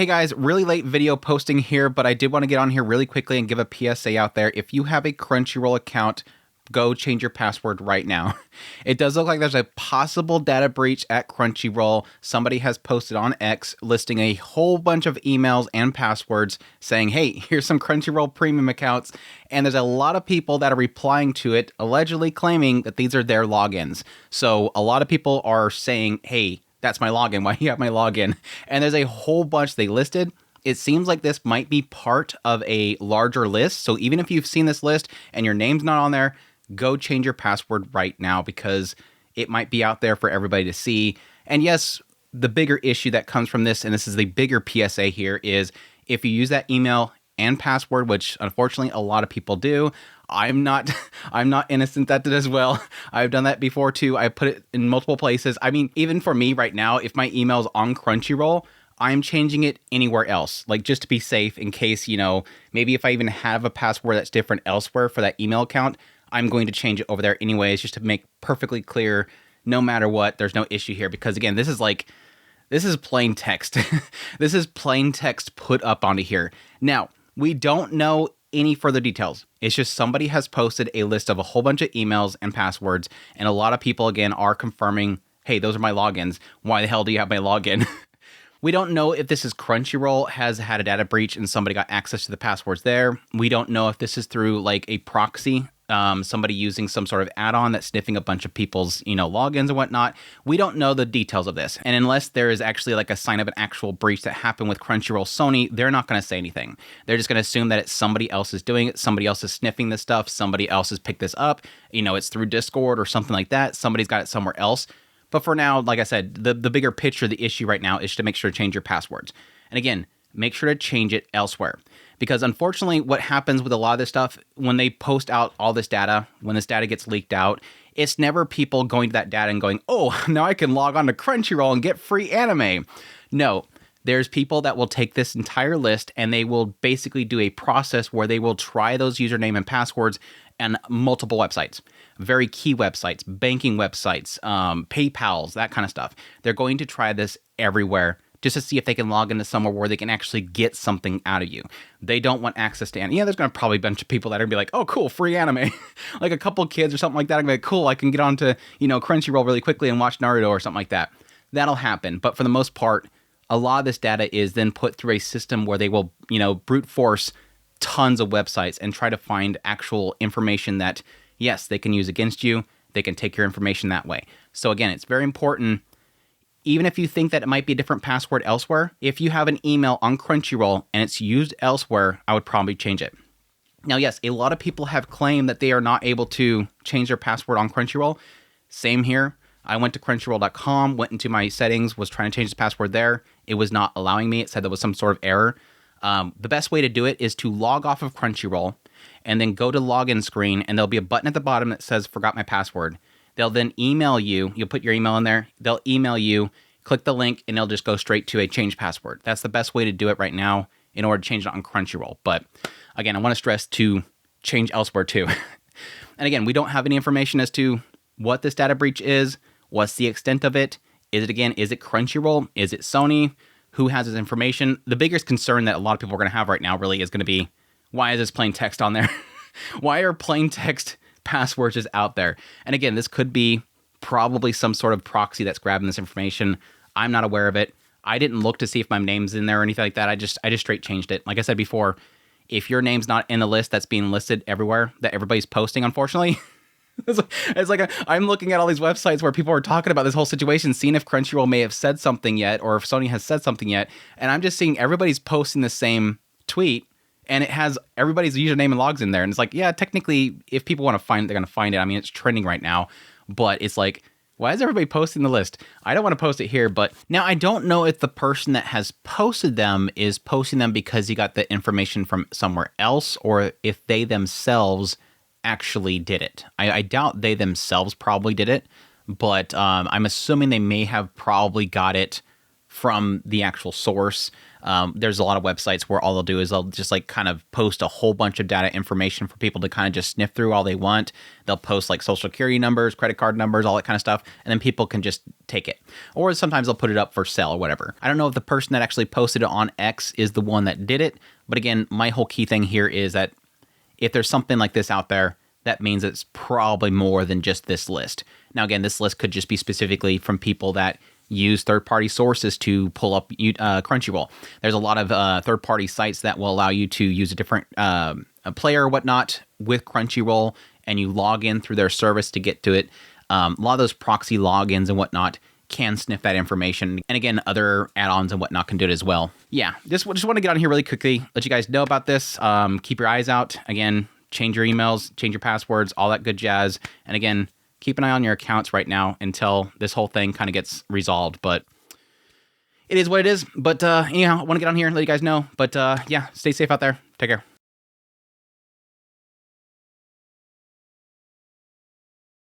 Hey guys, really late video posting here, but I did want to get on here really quickly and give a PSA out there. If you have a Crunchyroll account, go change your password right now. It does look like there's a possible data breach at Crunchyroll. Somebody has posted on X listing a whole bunch of emails and passwords saying, hey, here's some Crunchyroll premium accounts. And there's a lot of people that are replying to it, allegedly claiming that these are their logins. So a lot of people are saying, hey, that's my login. Why do you have my login? And there's a whole bunch they listed. It seems like this might be part of a larger list. So even if you've seen this list and your name's not on there, go change your password right now because it might be out there for everybody to see. And yes, the bigger issue that comes from this, and this is the bigger PSA here, is if you use that email and password, which unfortunately a lot of people do. I'm not innocent that did as well. I've done that before too. I put it in multiple places. I mean, even for me right now, if my email's on Crunchyroll, I'm changing it anywhere else, like just to be safe in case, maybe if I even have a password that's different elsewhere for that email account, I'm going to change it over there anyways, just to make perfectly clear, no matter what, there's no issue here. Because again, this is plain text. This is plain text put up onto here. Now, we don't know any further details. It's just somebody has posted a list of a whole bunch of emails and passwords, and a lot of people, again, are confirming, hey, those are my logins. Why the hell do you have my login? We don't know if this is Crunchyroll has had a data breach and somebody got access to the passwords there. We don't know if this is through like a proxy, somebody using some sort of add-on that's sniffing a bunch of people's, logins and whatnot. We don't know the details of this. And unless there is actually like a sign of an actual breach that happened with Crunchyroll Sony, they're not going to say anything. They're just going to assume that it's somebody else is doing it. Somebody else is sniffing this stuff. Somebody else has picked this up. It's through Discord or something like that. Somebody's got it somewhere else. But for now, like I said, the bigger picture, the issue right now is to make sure to change your passwords. And again, make sure to change it elsewhere. Because unfortunately, what happens with a lot of this stuff, when they post out all this data, when this data gets leaked out, it's never people going to that data and going, oh, now I can log on to Crunchyroll and get free anime. No, there's people that will take this entire list and they will basically do a process where they will try those username and passwords on multiple websites, very key websites, banking websites, PayPals, that kind of stuff. They're going to try this everywhere just to see if they can log into somewhere where they can actually get something out of you. They don't want access to anime. Yeah, there's going to probably be a bunch of people that are going to be like, oh, cool, free anime. Like a couple kids or something like that. I'm going to be like, cool, I can get onto, Crunchyroll really quickly and watch Naruto or something like that. That'll happen. But for the most part, a lot of this data is then put through a system where they will, brute force tons of websites and try to find actual information that, yes, they can use against you. They can take your information that way. So again, it's very important. Even if you think that it might be a different password elsewhere, if you have an email on Crunchyroll and it's used elsewhere, I would probably change it. Now, yes, a lot of people have claimed that they are not able to change their password on Crunchyroll. Same here. I went to Crunchyroll.com, went into my settings, was trying to change the password there. It was not allowing me. It said there was some sort of error. The best way to do it is to log off of Crunchyroll and then go to login screen, and there'll be a button at the bottom that says forgot my password. They'll then email you. You'll put your email in there. They'll email you, click the link, and it'll just go straight to a change password. That's the best way to do it right now in order to change it on Crunchyroll. But again, I want to stress to change elsewhere too. And again, we don't have any information as to what this data breach is. What's the extent of it? Is it Crunchyroll? Is it Sony? Who has this information? The biggest concern that a lot of people are going to have right now really is going to be, why is this plain text on there? Why are plain text passwords just out there? And again, this could be probably some sort of proxy that's grabbing this information. I'm not aware of it. I didn't look to see if my name's in there or anything like that. I just straight changed it. Like I said before, if your name's not in the list that's being listed everywhere that everybody's posting, unfortunately, I'm looking at all these websites where people are talking about this whole situation, seeing if Crunchyroll may have said something yet or if Sony has said something yet. And I'm just seeing everybody's posting the same tweet and it has everybody's username and logs in there. And it's like, yeah, technically, if people want to find it, they're going to find it. I mean, it's trending right now, but it's like, why is everybody posting the list? I don't want to post it here, but now I don't know if the person that has posted them is posting them because he got the information from somewhere else or if they themselves actually did it. I doubt they themselves probably did it, but I'm assuming they may have probably got it from the actual source. There's a lot of websites where all they'll do is they'll just like kind of post a whole bunch of data information for people to kind of just sniff through all they want. They'll post like social security numbers, credit card numbers, all that kind of stuff, and then people can just take it. Or sometimes they'll put it up for sale or whatever. I don't know if the person that actually posted it on X is the one that did it, but again, my whole key thing here is that if there's something like this out there, that means it's probably more than just this list. Now, again, this list could just be specifically from people that use third-party sources to pull up Crunchyroll. There's a lot of third-party sites that will allow you to use a different a player or whatnot with Crunchyroll, and you log in through their service to get to it. A lot of those proxy logins and whatnot can sniff that information. And again, other add-ons and whatnot can do it as well. Yeah, just want to get on here really quickly, let you guys know about this. Keep your eyes out. Again, change your emails, change your passwords, all that good jazz. And again, keep an eye on your accounts right now until this whole thing kind of gets resolved. But it is what it is. But, I want to get on here and let you guys know. But, yeah, stay safe out there. Take care.